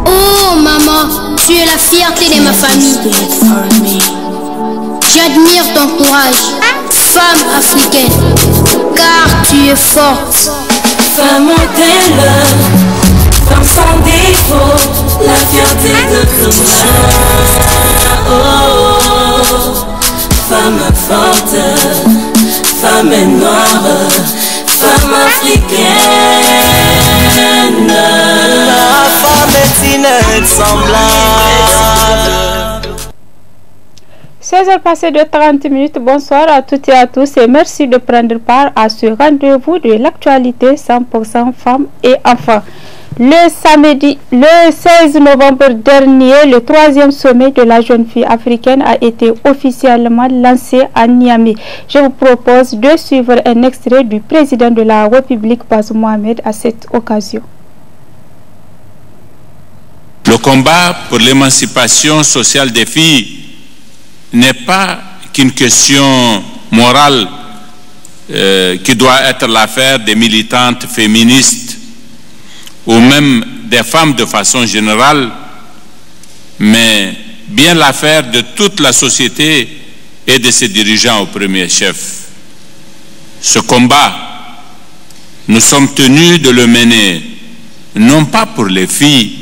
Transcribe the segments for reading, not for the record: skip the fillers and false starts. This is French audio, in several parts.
Oh maman, tu es la fierté de ma famille. J'admire ton courage, femme africaine, car tu es forte. Femme modèle, femme sans défaut, la fierté de demain. Oh, femme forte, femme noire, femme africaine. La femme est inexemblable. 16h passées de 30 minutes, bonsoir à toutes et à tous et merci de prendre part à ce rendez-vous de l'actualité 100% femmes et enfants. Le samedi, le 16 novembre dernier, le 3e sommet de la jeune fille africaine a été officiellement lancé à Niamey. Je vous propose de suivre un extrait du président de la République, Bazoum Mohamed, à cette occasion. Le combat pour l'émancipation sociale des filles n'est pas qu'une question morale qui doit être l'affaire des militantes féministes ou même des femmes de façon générale, mais bien l'affaire de toute la société et de ses dirigeants au premier chef. Ce combat, nous sommes tenus de le mener, non pas pour les filles,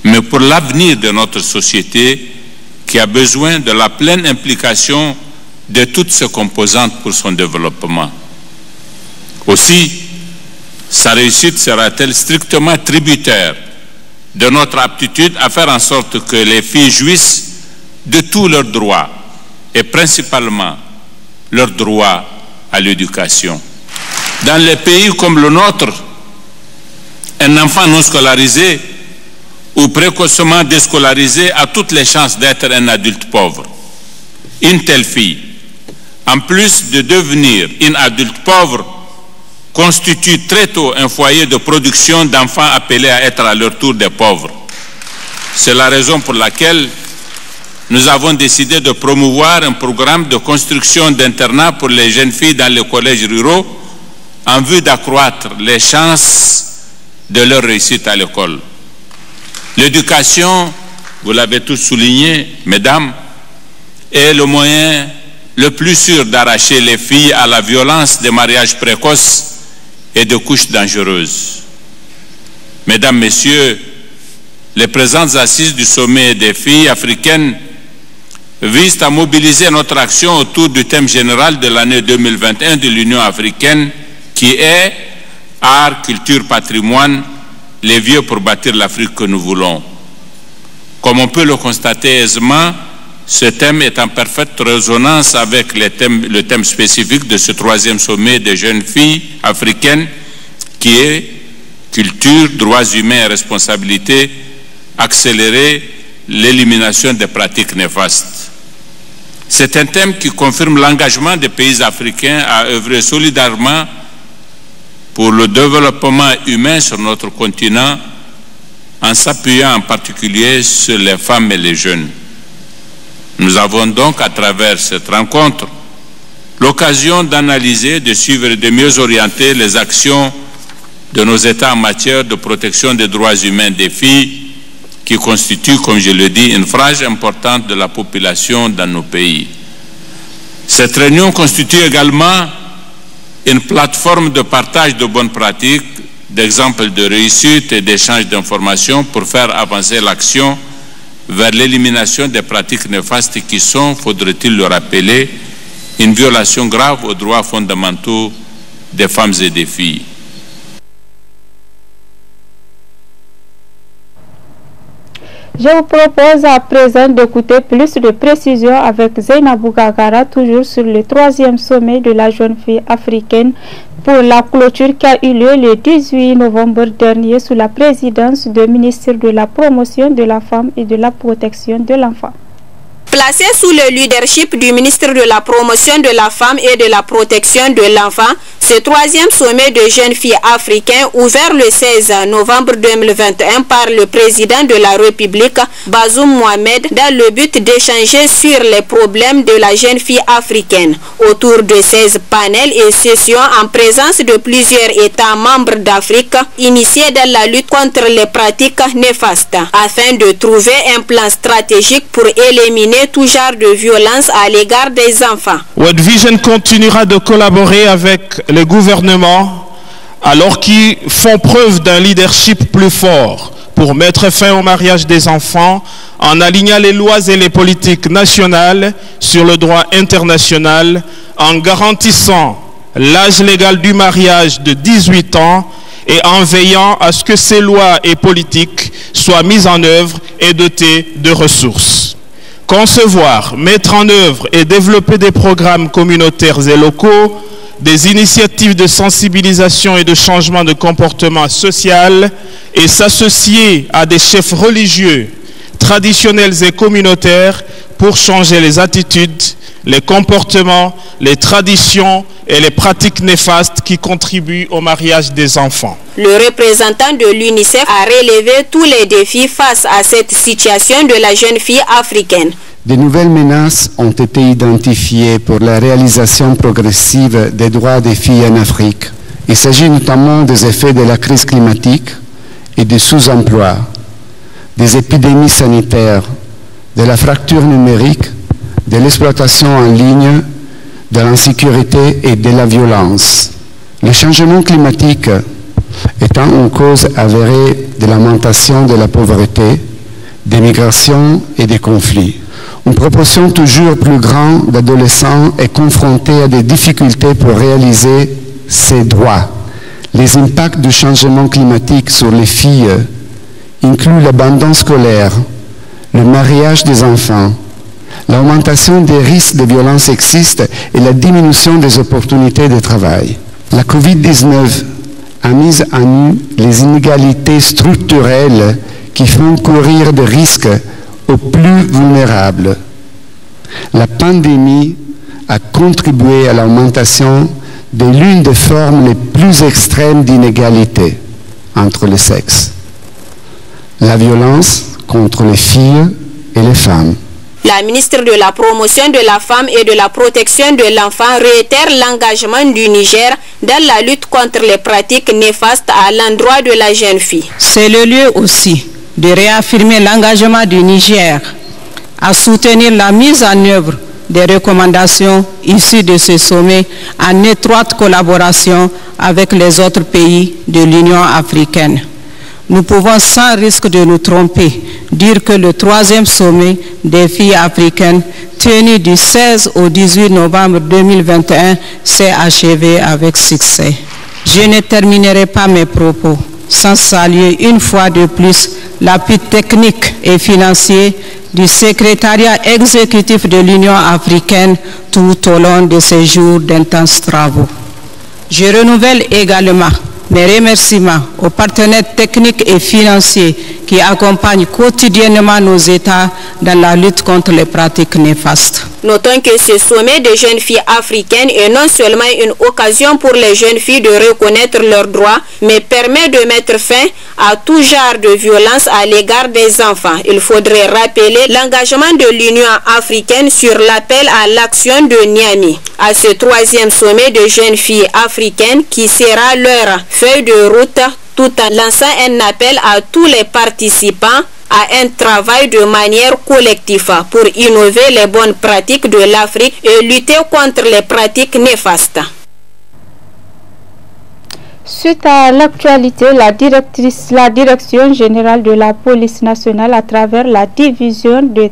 mais pour l'avenir de notre société qui a besoin de la pleine implication de toutes ses composantes pour son développement. Aussi, sa réussite sera-t-elle strictement tributaire de notre aptitude à faire en sorte que les filles jouissent de tous leurs droits et principalement leur droit à l'éducation. Dans les pays comme le nôtre, un enfant non scolarisé ou précocement déscolarisé a toutes les chances d'être un adulte pauvre. Une telle fille, en plus de devenir une adulte pauvre, constitue très tôt un foyer de production d'enfants appelés à être à leur tour des pauvres. C'est la raison pour laquelle nous avons décidé de promouvoir un programme de construction d'internats pour les jeunes filles dans les collèges ruraux en vue d'accroître les chances de leur réussite à l'école. L'éducation, vous l'avez tous souligné, mesdames, est le moyen le plus sûr d'arracher les filles à la violence des mariages précoces et de couches dangereuses. Mesdames, Messieurs, les présentes assises du sommet des filles africaines visent à mobiliser notre action autour du thème général de l'année 2021 de l'Union africaine qui est « Art, culture, patrimoine, les vieux pour bâtir l'Afrique que nous voulons ». Comme on peut le constater aisément, ce thème est en parfaite résonance avec le thème spécifique de ce 3e sommet des jeunes filles africaines qui est culture, droits humains et responsabilité, accélérer l'élimination des pratiques néfastes. C'est un thème qui confirme l'engagement des pays africains à œuvrer solidairement pour le développement humain sur notre continent en s'appuyant en particulier sur les femmes et les jeunes. Nous avons donc, à travers cette rencontre, l'occasion d'analyser, de suivre et de mieux orienter les actions de nos États en matière de protection des droits humains des filles, qui constituent, comme je le dis, une frange importante de la population dans nos pays. Cette réunion constitue également une plateforme de partage de bonnes pratiques, d'exemples de réussite et d'échange d'informations pour faire avancer l'action vers l'élimination des pratiques néfastes qui sont, faudrait-il le rappeler, une violation grave aux droits fondamentaux des femmes et des filles. Je vous propose à présent d'écouter plus de précisions avec Zainabou Gagara, toujours sur le 3e sommet de la jeune fille africaine pour la clôture qui a eu lieu le 18 novembre dernier sous la présidence du ministre de la Promotion de la Femme et de la Protection de l'Enfant. Placé sous le leadership du ministre de la Promotion de la Femme et de la Protection de l'Enfant, ce 3e sommet de jeunes filles africains ouvert le 16 novembre 2021 par le président de la République, Bazoum Mohamed, dans le but d'échanger sur les problèmes de la jeune fille africaine. Autour de 16 panels et sessions en présence de plusieurs États membres d'Afrique, initiés dans la lutte contre les pratiques néfastes, afin de trouver un plan stratégique pour éliminer tout genre de violence à l'égard des enfants. World Vision continuera de collaborer avec les gouvernements alors qu'ils font preuve d'un leadership plus fort pour mettre fin au mariage des enfants en alignant les lois et les politiques nationales sur le droit international, en garantissant l'âge légal du mariage de 18 ans et en veillant à ce que ces lois et politiques soient mises en œuvre et dotées de ressources. Concevoir, mettre en œuvre et développer des programmes communautaires et locaux, des initiatives de sensibilisation et de changement de comportement social et s'associer à des chefs religieux, traditionnels et communautaires pour changer les attitudes, les comportements, les traditions et les pratiques néfastes qui contribuent au mariage des enfants. Le représentant de l'UNICEF a relevé tous les défis face à cette situation de la jeune fille africaine. De nouvelles menaces ont été identifiées pour la réalisation progressive des droits des filles en Afrique. Il s'agit notamment des effets de la crise climatique et du sous-emploi, des épidémies sanitaires, de la fracture numérique, de l'exploitation en ligne, de l'insécurité et de la violence. Le changement climatique étant une cause avérée de l'augmentation de la pauvreté, des migrations et des conflits. Une proportion toujours plus grande d'adolescents est confrontée à des difficultés pour réaliser ses droits. Les impacts du changement climatique sur les filles incluent l'abandon scolaire, le mariage des enfants, l'augmentation des risques de violences sexistes et la diminution des opportunités de travail. La COVID-19 a mis à nu les inégalités structurelles qui font courir des risques aux plus vulnérables. La pandémie a contribué à l'augmentation de l'une des formes les plus extrêmes d'inégalité entre les sexes, la violence contre les filles et les femmes. La ministre de la Promotion de la Femme et de la Protection de l'Enfant réitère l'engagement du Niger dans la lutte contre les pratiques néfastes à l'endroit de la jeune fille. C'est le lieu aussi de réaffirmer l'engagement du Niger à soutenir la mise en œuvre des recommandations issues de ce sommet en étroite collaboration avec les autres pays de l'Union africaine. Nous pouvons sans risque de nous tromper dire que le 3e sommet des filles africaines tenu du 16 au 18 novembre 2021 s'est achevé avec succès. Je ne terminerai pas mes propos sans saluer une fois de plus l'appui technique et financier du secrétariat exécutif de l'Union africaine tout au long de ces jours d'intenses travaux. Je renouvelle également mes remerciements aux partenaires techniques et financiers qui accompagnent quotidiennement nos États dans la lutte contre les pratiques néfastes. Notons que ce sommet de jeunes filles africaines est non seulement une occasion pour les jeunes filles de reconnaître leurs droits, mais permet de mettre fin à tout genre de violence à l'égard des enfants. Il faudrait rappeler l'engagement de l'Union africaine sur l'appel à l'action de Niamey. À ce 3e sommet de jeunes filles africaines qui sera leur feuille de route, tout en lançant un appel à tous les participants à un travail de manière collective pour innover les bonnes pratiques de l'Afrique et lutter contre les pratiques néfastes. Suite à l'actualité, la Direction générale de la police nationale à travers la division de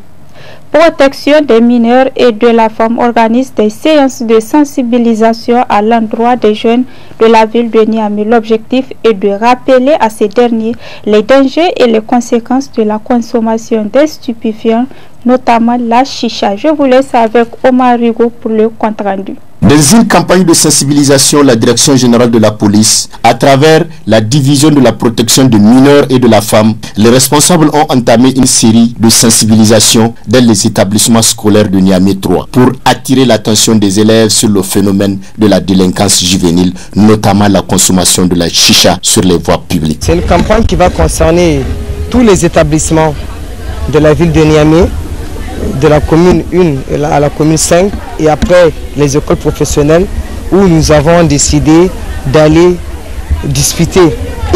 protection des mineurs et de la femme organise des séances de sensibilisation à l'endroit des jeunes de la ville de Niamey. L'objectif est de rappeler à ces derniers les dangers et les conséquences de la consommation des stupéfiants, notamment la chicha. Je vous laisse avec Omar Rigo pour le compte rendu. Dans une campagne de sensibilisation, la Direction générale de la police, à travers la division de la protection des mineurs et de la femme, les responsables ont entamé une série de sensibilisations dans les établissements scolaires de Niamey 3 pour attirer l'attention des élèves sur le phénomène de la délinquance juvénile, notamment la consommation de la chicha sur les voies publiques. C'est une campagne qui va concerner tous les établissements de la ville de Niamey, de la commune 1 à la commune 5 et après les écoles professionnelles où nous avons décidé d'aller discuter,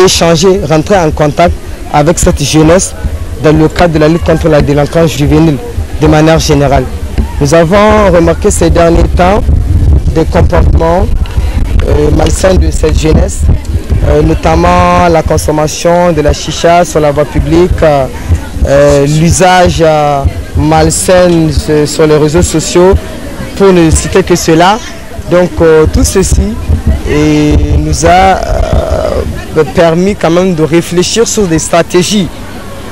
échanger, rentrer en contact avec cette jeunesse dans le cadre de la lutte contre la délinquance juvénile de manière générale. Nous avons remarqué ces derniers temps des comportements malsains de cette jeunesse, notamment la consommation de la chicha sur la voie publique, l'usage malsain sur les réseaux sociaux, pour ne citer que cela. Donc tout ceci nous a permis quand même de réfléchir sur des stratégies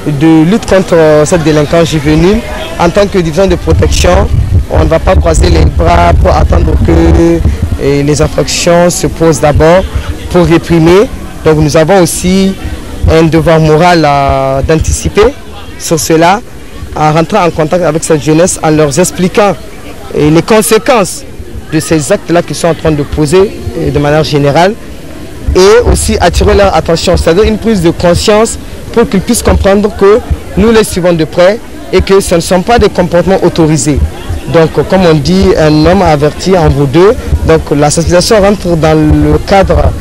de lutte contre cette délinquance juvénile. En tant que division de protection, on ne va pas croiser les bras pour attendre que les infractions se posent d'abord pour réprimer. Donc nous avons aussi un devoir moral d'anticiper sur cela, en rentrant en contact avec cette jeunesse, en leur expliquant les conséquences de ces actes-là qu'ils sont en train de poser de manière générale, et aussi attirer leur attention, c'est-à-dire une prise de conscience pour qu'ils puissent comprendre que nous les suivons de près et que ce ne sont pas des comportements autorisés. Donc comme on dit, un homme averti en vaut deux. Donc la sensibilisation rentre dans le cadre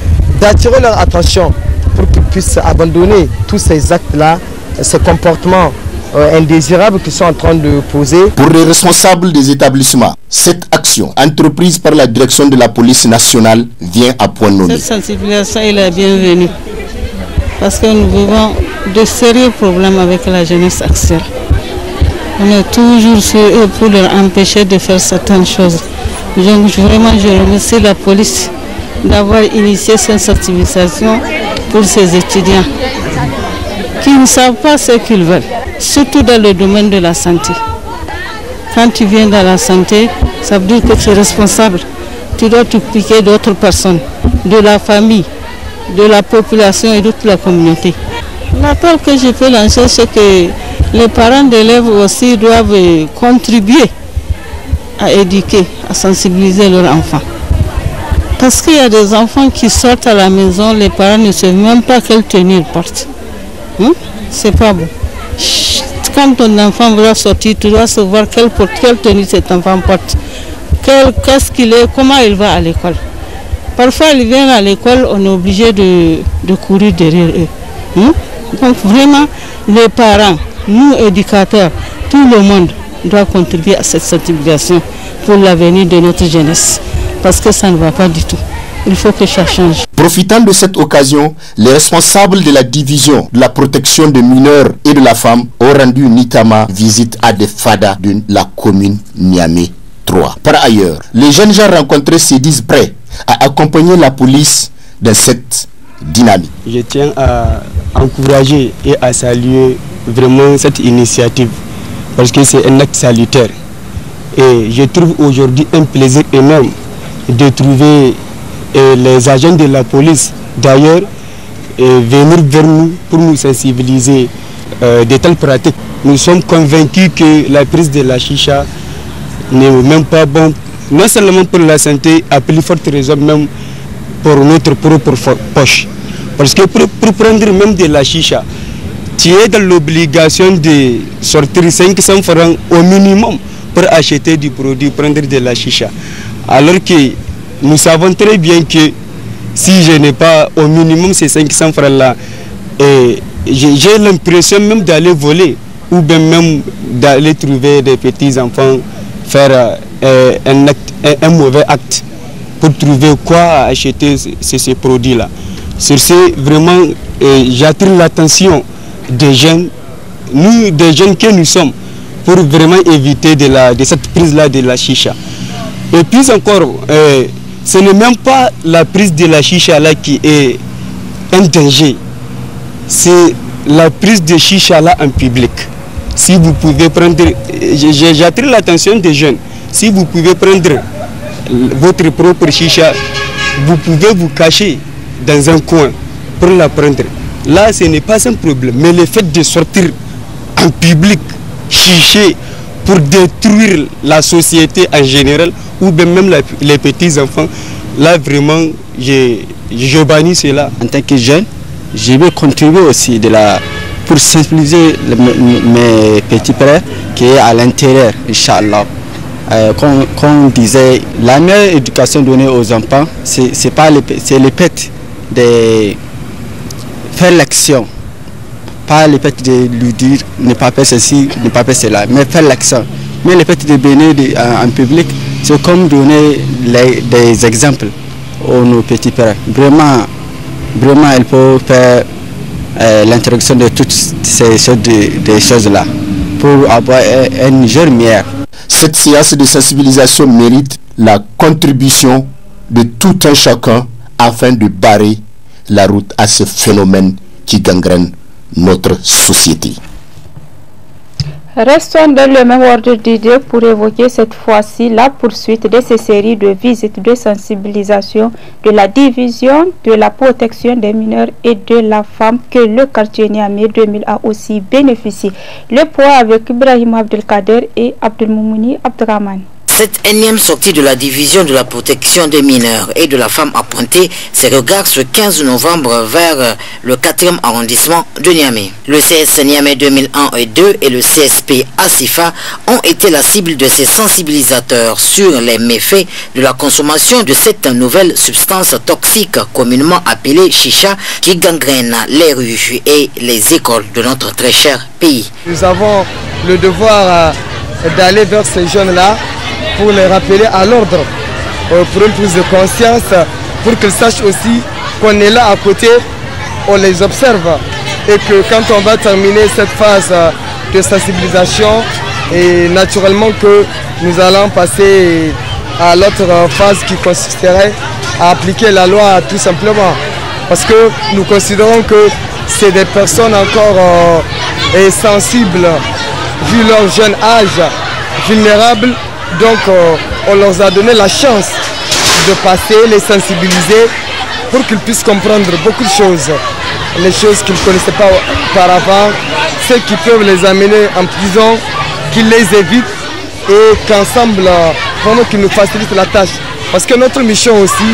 d'attirer leur attention pour qu'ils puissent abandonner tous ces actes-là, ces comportements indésirables qu'ils sont en train de poser. Pour les responsables des établissements, cette action entreprise par la direction de la police nationale vient à point nommé. Cette sensibilisation est la bienvenue parce que nous vivons de sérieux problèmes avec la jeunesse actuelle. On est toujours sur eux pour leur empêcher de faire certaines choses. Donc vraiment je remercie la police d'avoir initié cette sensibilisation pour ces étudiants qui ne savent pas ce qu'ils veulent, surtout dans le domaine de la santé. Quand tu viens dans la santé, ça veut dire que tu es responsable. Tu dois t'occuper d'autres personnes, de la famille, de la population et de toute la communauté. L'appel que je peux lancer, c'est que les parents d'élèves aussi doivent contribuer à éduquer, à sensibiliser leurs enfants. Parce qu'il y a des enfants qui sortent à la maison, les parents ne savent même pas quelle tenue ils portent. C'est pas bon. Quand ton enfant va sortir, tu dois savoir quelle tenue cet enfant porte. Qu'est-ce qu'il est, comment il va à l'école. Parfois, ils viennent à l'école, on est obligé de courir derrière eux. Donc vraiment, les parents, nous éducateurs, tout le monde doit contribuer à cette sensibilisation pour l'avenir de notre jeunesse. Parce que ça ne va pas du tout. Il faut que ça change. Profitant de cette occasion, les responsables de la division de la protection des mineurs et de la femme ont rendu une visite à des fadas de la commune Niamey 3. Par ailleurs, les jeunes gens rencontrés se disent prêts à accompagner la police dans cette dynamique. Je tiens à encourager et à saluer vraiment cette initiative parce que c'est un acte salutaire. Et je trouve aujourd'hui un plaisir énorme de trouver les agents de la police d'ailleurs venir vers nous pour nous sensibiliser de telles pratiques. Nous sommes convaincus que la prise de la chicha n'est même pas bon, non seulement pour la santé, à plus forte raison même pour notre propre poche. Parce que pour prendre même de la chicha, tu es dans l'obligation de sortir 500 francs au minimum pour acheter du produit, prendre de la chicha. Alors que nous savons très bien que si je n'ai pas au minimum ces 500 francs-là, j'ai l'impression même d'aller voler ou bien même d'aller trouver des petits-enfants faire un mauvais acte pour trouver quoi acheter ces produits-là. Sur ce, vraiment, j'attire l'attention des jeunes, des jeunes que nous sommes, pour vraiment éviter de cette prise-là de la chicha. Et puis encore, ce n'est même pas la prise de la chicha là qui est un danger. C'est la prise de chicha là en public. Si vous pouvez prendre, j'attire l'attention des jeunes, si vous pouvez prendre votre propre chicha, vous pouvez vous cacher dans un coin pour la prendre. Là, ce n'est pas un problème. Mais le fait de sortir en public, chicher, pour détruire la société en général, ou bien même les petits-enfants, là, vraiment, je bannis cela. En tant que jeune, je vais contribuer aussi pour sensibiliser mes petits frères qui est à l'intérieur, Inch'Allah. Comme on disait, la meilleure éducation donnée aux enfants, c'est le fait de faire l'action. Pas le fait de lui dire ne pas faire ceci, ne pas faire cela, mais faire l'action. Mais le fait de bénir en public, c'est comme donner des exemples aux nos petits frères. Vraiment, il faut faire l'introduction de toutes ces choses-là pour avoir un Niger meilleur. Cette séance de sensibilisation mérite la contribution de tout un chacun afin de barrer la route à ce phénomène qui gangrène notre société. Restons dans le même ordre d'idées pour évoquer cette fois-ci la poursuite de ces séries de visites de sensibilisation de la division de la protection des mineurs et de la femme que le quartier Niamey 2000 a aussi bénéficié. Le point avec Ibrahim Abdelkader et Abdelmoumouni Abdraman. Cette énième sortie de la division de la protection des mineurs et de la femme a pointé ses regards ce 15 novembre vers le 4e arrondissement de Niamey. Le CS Niamey 2001 et 2 et le CSP Asifa ont été la cible de ces sensibilisateurs sur les méfaits de la consommation de cette nouvelle substance toxique communément appelée chicha qui gangrène les rues et les écoles de notre très cher pays. Nous avons le devoir d'aller vers ces jeunes-là pour les rappeler à l'ordre, pour une prise de conscience, pour qu'ils sachent aussi qu'on est là à côté, on les observe et que quand on va terminer cette phase de sensibilisation, et naturellement que nous allons passer à l'autre phase qui consisterait à appliquer la loi tout simplement. Parce que nous considérons que c'est des personnes encore sensibles vu leur jeune âge, vulnérables. Donc on leur a donné la chance de passer, les sensibiliser pour qu'ils puissent comprendre beaucoup de choses. Les choses qu'ils ne connaissaient pas auparavant, ceux qui peuvent les amener en prison, qu'ils les évitent et qu'ensemble, vraiment qu'ils nous facilitent la tâche. Parce que notre mission aussi,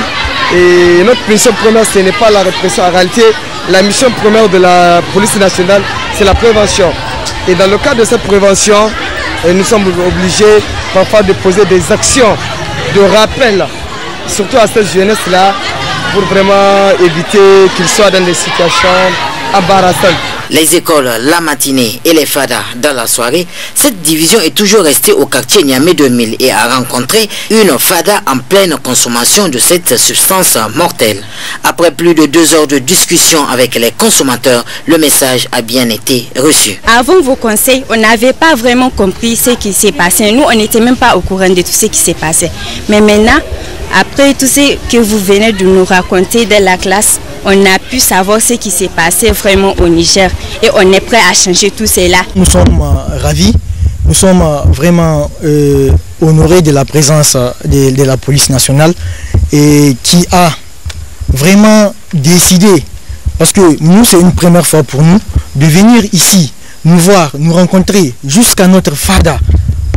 et notre mission première, ce n'est pas la répression. En réalité, la mission première de la police nationale, c'est la prévention. Et dans le cadre de cette prévention, nous sommes obligés parfois de poser des actions de rappel, surtout à cette jeunesse-là, pour vraiment éviter qu'ils soient dans des situations embarrassantes. Les écoles la matinée et les fadas dans la soirée, cette division est toujours restée au quartier Niamey 2000 et a rencontré une fada en pleine consommation de cette substance mortelle. Après plus de 2 heures de discussion avec les consommateurs, le message a bien été reçu. Avant vos conseils, on n'avait pas vraiment compris ce qui s'est passé. Nous, on n'était même pas au courant de tout ce qui s'est passé. Mais maintenant, après tout ce que vous venez de nous raconter dans la classe, on a pu savoir ce qui s'est passé vraiment au Niger et on est prêt à changer tout cela. Nous sommes ravis, nous sommes vraiment honorés de la présence de la police nationale et qui a vraiment décidé, parce que nous c'est une première fois pour nous, de venir ici, nous voir, nous rencontrer jusqu'à notre fada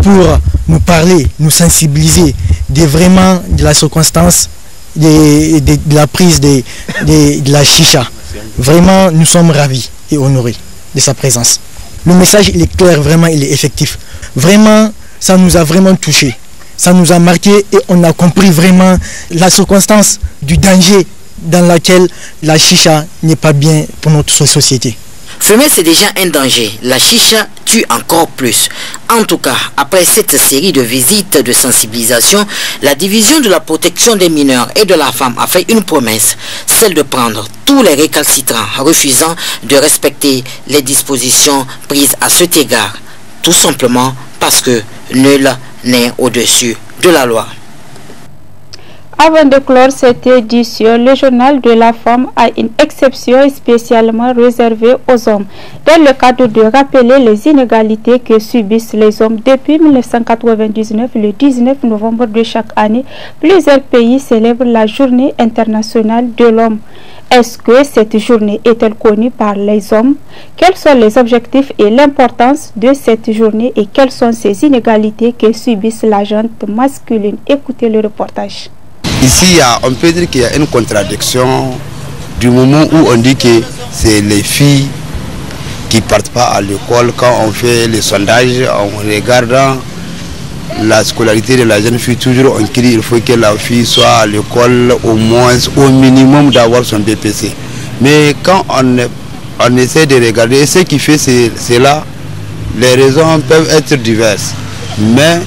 pour nous parler, nous sensibiliser de la circonstance de la prise de la chicha. Vraiment, nous sommes ravis et honorés de sa présence. Le message, il est clair, vraiment, il est effectif. Vraiment, ça nous a vraiment touchés. Ça nous a marqué et on a compris vraiment la circonstance du danger dans laquelle la chicha n'est pas bien pour notre société. Fumer, c'est déjà un danger. La chicha tue encore plus. En tout cas, après cette série de visites de sensibilisation, la division de la protection des mineurs et de la femme a fait une promesse, celle de prendre tous les récalcitrants refusant de respecter les dispositions prises à cet égard, tout simplement parce que nul n'est au-dessus de la loi. Avant de clore cette édition, le journal de la femme a une exception spécialement réservée aux hommes, dans le cadre de rappeler les inégalités que subissent les hommes. Depuis 1999, le 19 novembre de chaque année, plusieurs pays célèbrent la Journée internationale de l'homme. Est-ce que cette journée est-elle connue par les hommes? Quels sont les objectifs et l'importance de cette journée et quelles sont ces inégalités que subissent la gente masculine? Écoutez le reportage. Ici, on peut dire qu'il y a une contradiction du moment où on dit que c'est les filles qui ne partent pas à l'école. Quand on fait les sondages, en regardant la scolarité de la jeune fille, toujours on crie qu'il faut que la fille soit à l'école au moins, au minimum d'avoir son BPC. Mais quand on essaie de regarder, ce qui fait cela, les raisons peuvent être diverses. Mais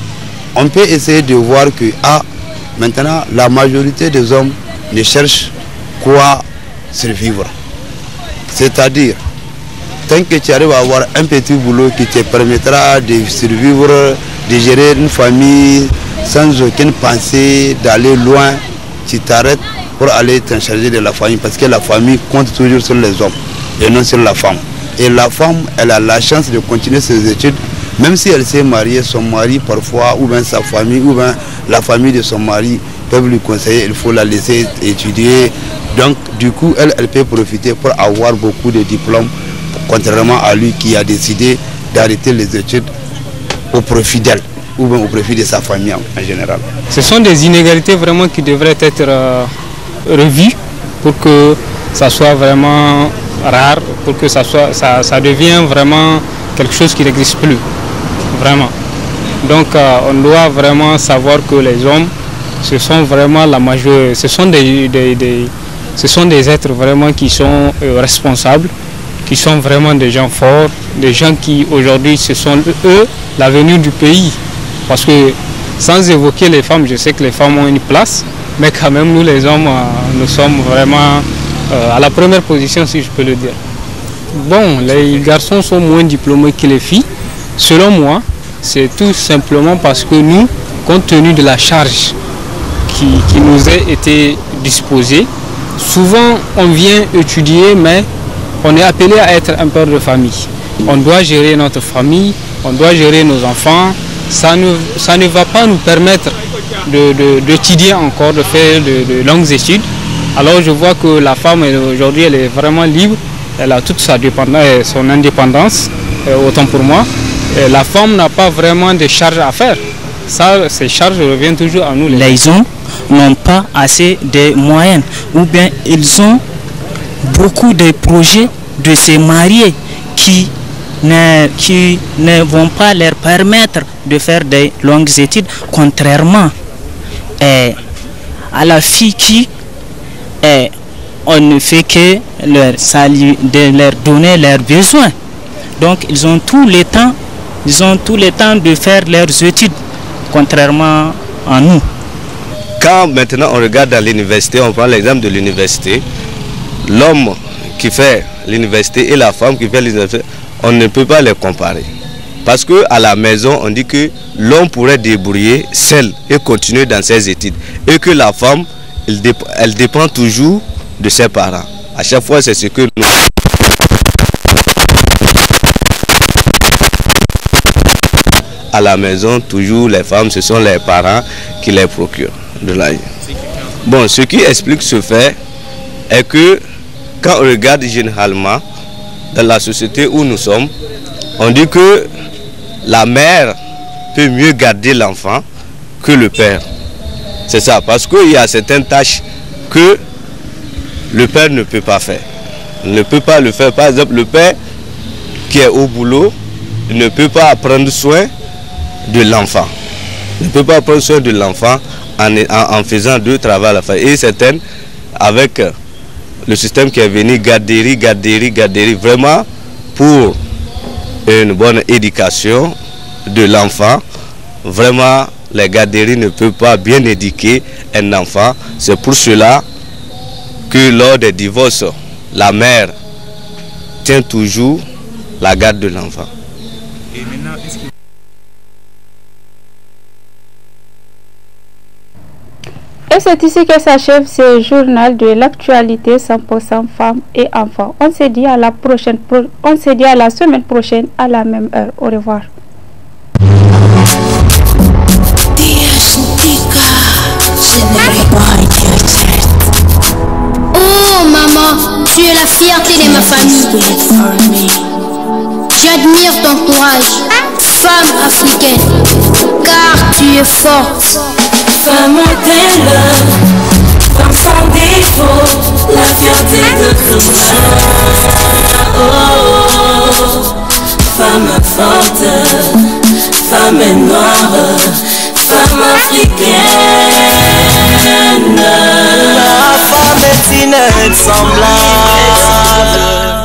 on peut essayer de voir que maintenant, la majorité des hommes ne cherchent qu'à survivre. C'est-à-dire, tant que tu arrives à avoir un petit boulot qui te permettra de survivre, de gérer une famille sans aucune pensée, d'aller loin, tu t'arrêtes pour aller t'en charger de la famille parce que la famille compte toujours sur les hommes et non sur la femme. Et la femme, elle a la chance de continuer ses études. Même si elle s'est mariée, son mari parfois, ou bien sa famille, ou bien la famille de son mari peuvent lui conseiller, il faut la laisser étudier. Donc du coup, elle peut profiter pour avoir beaucoup de diplômes, contrairement à lui qui a décidé d'arrêter les études au profit d'elle, ou bien au profit de sa famille en général. Ce sont des inégalités vraiment qui devraient être revues pour que ça soit vraiment rare, pour que ça devienne vraiment quelque chose qui n'existe plus. Vraiment. Donc on doit vraiment savoir que les hommes, ce sont vraiment la majorité, ce sont des êtres vraiment qui sont responsables, qui sont vraiment des gens forts, des gens qui aujourd'hui, ce sont eux l'avenir du pays. Parce que sans évoquer les femmes, je sais que les femmes ont une place, mais quand même nous les hommes, nous sommes vraiment à la première position si je peux le dire. Bon, les garçons sont moins diplômés que les filles. Selon moi, c'est tout simplement parce que nous, compte tenu de la charge qui nous a été disposée, souvent on vient étudier, mais on est appelé à être un père de famille. On doit gérer notre famille, on doit gérer nos enfants. Ça ne va pas nous permettre d'étudier encore, de faire de longues études. Alors je vois que la femme aujourd'hui, elle est vraiment libre, elle a toute son indépendance, autant pour moi. La femme n'a pas vraiment de charges à faire. Ça, ces charges reviennent toujours à nous. Les hommes n'ont pas assez de moyens, ou bien ils ont beaucoup de projets de se marier qui ne vont pas leur permettre de faire des longues études, contrairement à la fille qui on ne fait que leur donner leurs besoins. Donc ils ont tout le temps de faire leurs études, contrairement à nous. Quand maintenant on regarde à l'université, on prend l'exemple de l'université, l'homme qui fait l'université et la femme qui fait l'université, on ne peut pas les comparer. Parce qu'à la maison, on dit que l'homme pourrait débrouiller seul et continuer dans ses études. Et que la femme, elle dépend toujours de ses parents. À chaque fois, c'est ce que nous... À la maison, toujours, les femmes, ce sont les parents qui les procurent de l'argent. Bon, ce qui explique ce fait est que quand on regarde généralement dans la société où nous sommes, on dit que la mère peut mieux garder l'enfant que le père. C'est ça, parce qu'il y a certaines tâches que le père ne peut pas faire. Il ne peut pas le faire. Par exemple, le père qui est au boulot ne peut pas prendre soin de l'enfant. Il ne peut pas prendre soin de l'enfant en faisant deux travaux à la fois. Et certaines, avec le système qui est venu, garderie, vraiment pour une bonne éducation de l'enfant, vraiment les garderies ne peuvent pas bien éduquer un enfant. C'est pour cela que lors des divorces, la mère tient toujours la garde de l'enfant. Et maintenant, est-ce que... Et c'est ici que s'achève ce journal de l'actualité 100% femmes et enfants. On se dit à la semaine prochaine à la même heure. Au revoir. Oh maman, tu es la fierté de ma famille. J'admire ton courage, femme africaine, car tu es forte. Femme modèle, femme sans défaut, la fierté de Christ. Oh, femme forte, femme noire, femme africaine. La femme est inexemblable.